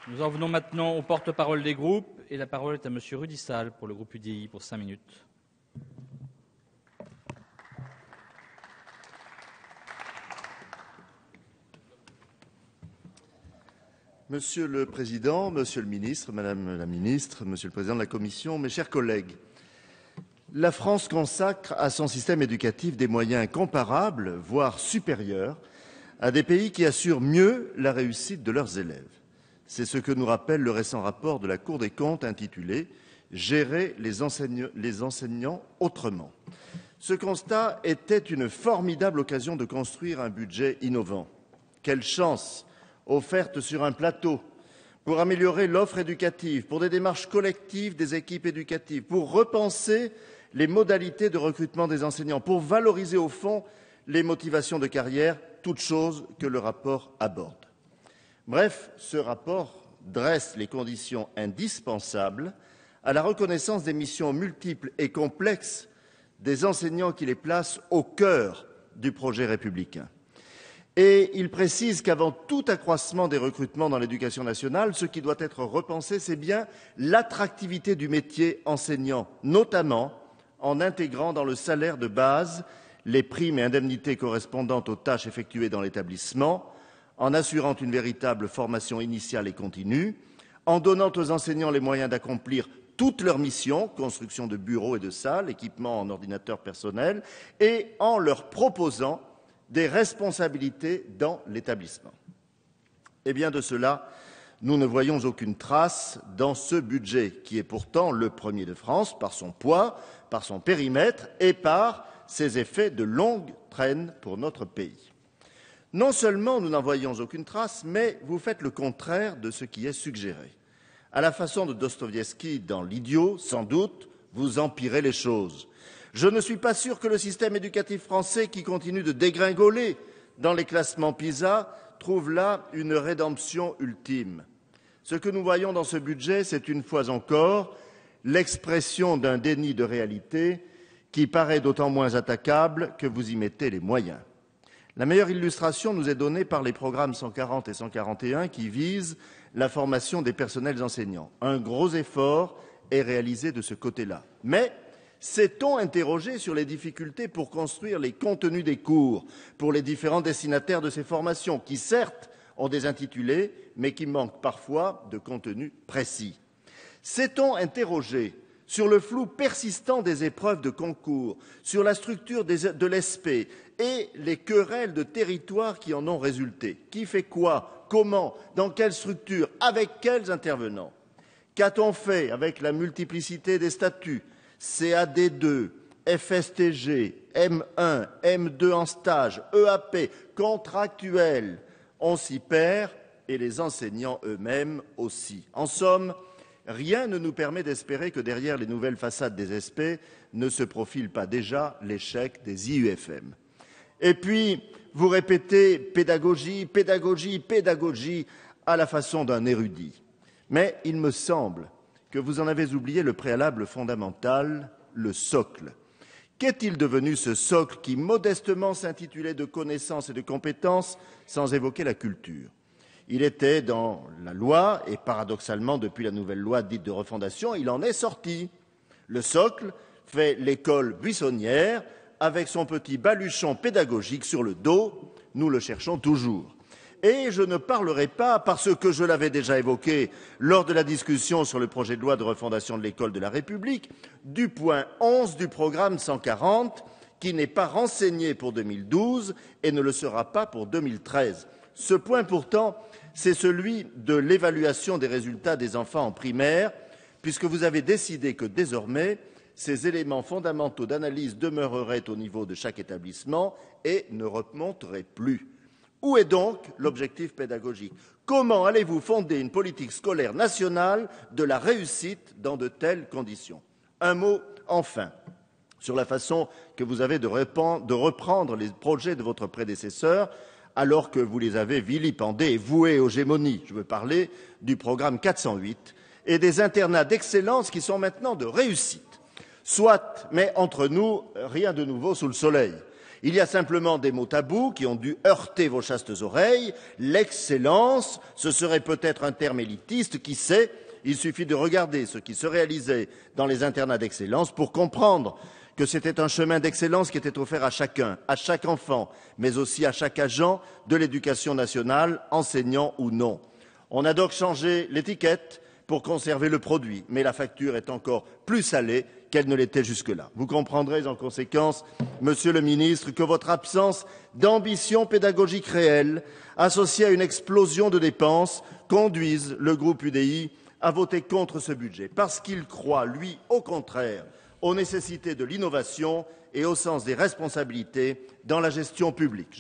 Nous en venons maintenant aux porte-parole des groupes et la parole est à Monsieur Rudissal pour le groupe UDI pour 5 minutes. Monsieur le Président, Monsieur le Ministre, Madame la Ministre, Monsieur le Président de la Commission, mes chers collègues, la France consacre à son système éducatif des moyens comparables, voire supérieurs, à des pays qui assurent mieux la réussite de leurs élèves. C'est ce que nous rappelle le récent rapport de la Cour des comptes intitulé « Gérer les enseignants autrement ». Ce constat était une formidable occasion de construire un budget innovant. Quelle chance offerte sur un plateau pour améliorer l'offre éducative, pour des démarches collectives des équipes éducatives, pour repenser les modalités de recrutement des enseignants, pour valoriser au fond les motivations de carrière, toutes choses que le rapport aborde. Bref, ce rapport dresse les conditions indispensables à la reconnaissance des missions multiples et complexes des enseignants qui les placent au cœur du projet républicain. Et il précise qu'avant tout accroissement des recrutements dans l'éducation nationale, ce qui doit être repensé, c'est bien l'attractivité du métier enseignant, notamment en intégrant dans le salaire de base les primes et indemnités correspondantes aux tâches effectuées dans l'établissement, en assurant une véritable formation initiale et continue, en donnant aux enseignants les moyens d'accomplir toutes leurs missions, construction de bureaux et de salles, équipement en ordinateur personnel, et en leur proposant des responsabilités dans l'établissement. Eh bien, de cela, nous ne voyons aucune trace dans ce budget, qui est pourtant le premier de France par son poids, par son périmètre et par ses effets de longue traîne pour notre pays. Non seulement nous n'en voyons aucune trace, mais vous faites le contraire de ce qui est suggéré. À la façon de Dostoïevski dans L'Idiot, sans doute, vous empirez les choses. Je ne suis pas sûr que le système éducatif français, qui continue de dégringoler dans les classements PISA, trouve là une rédemption ultime. Ce que nous voyons dans ce budget, c'est une fois encore l'expression d'un déni de réalité qui paraît d'autant moins attaquable que vous y mettez les moyens. La meilleure illustration nous est donnée par les programmes 140 et 141 qui visent la formation des personnels enseignants. Un gros effort est réalisé de ce côté-là. Mais s'est-on interrogé sur les difficultés pour construire les contenus des cours pour les différents destinataires de ces formations, qui certes ont des intitulés, mais qui manquent parfois de contenu précis? S'est-on interrogé sur le flou persistant des épreuves de concours, sur la structure de l'ESP et les querelles de territoire qui en ont résulté? Qui fait quoi? Comment? Dans quelle structure? Avec quels intervenants? Qu'a-t-on fait avec la multiplicité des statuts? CAD2, FSTG, M1, M2 en stage, EAP, contractuel. On s'y perd et les enseignants eux-mêmes aussi. En somme, rien ne nous permet d'espérer que derrière les nouvelles façades des SP ne se profile pas déjà l'échec des IUFM. Et puis, vous répétez pédagogie, pédagogie, pédagogie à la façon d'un érudit. Mais il me semble que vous en avez oublié le préalable fondamental, le socle. Qu'est-il devenu ce socle qui modestement s'intitulait de connaissances et de compétences sans évoquer la culture? Il était dans la loi et paradoxalement depuis la nouvelle loi dite de refondation, il en est sorti. Le socle fait l'école buissonnière avec son petit baluchon pédagogique sur le dos, nous le cherchons toujours. Et je ne parlerai pas, parce que je l'avais déjà évoqué lors de la discussion sur le projet de loi de refondation de l'école de la République, du point 11 du programme 140, qui n'est pas renseigné pour 2012 et ne le sera pas pour 2013. Ce point, pourtant, c'est celui de l'évaluation des résultats des enfants en primaire, puisque vous avez décidé que désormais, ces éléments fondamentaux d'analyse demeureraient au niveau de chaque établissement et ne remonteraient plus. Où est donc l'objectif pédagogique? Comment allez-vous fonder une politique scolaire nationale de la réussite dans de telles conditions? Un mot, enfin, sur la façon que vous avez de reprendre les projets de votre prédécesseur, alors que vous les avez vilipendés et voués aux gémonies. Je veux parler du programme 408 et des internats d'excellence qui sont maintenant de réussite. Soit, mais entre nous, rien de nouveau sous le soleil. Il y a simplement des mots tabous qui ont dû heurter vos chastes oreilles. L'excellence, ce serait peut-être un terme élitiste, qui sait? Il suffit de regarder ce qui se réalisait dans les internats d'excellence pour comprendre que c'était un chemin d'excellence qui était offert à chacun, à chaque enfant, mais aussi à chaque agent de l'éducation nationale, enseignant ou non. On a donc changé l'étiquette pour conserver le produit, mais la facture est encore plus salée qu'elle ne l'était jusque-là. Vous comprendrez en conséquence, Monsieur le ministre, que votre absence d'ambition pédagogique réelle, associée à une explosion de dépenses, conduise le groupe UDI à voter contre ce budget, parce qu'il croit, lui, au contraire, aux nécessités de l'innovation et au sens des responsabilités dans la gestion publique.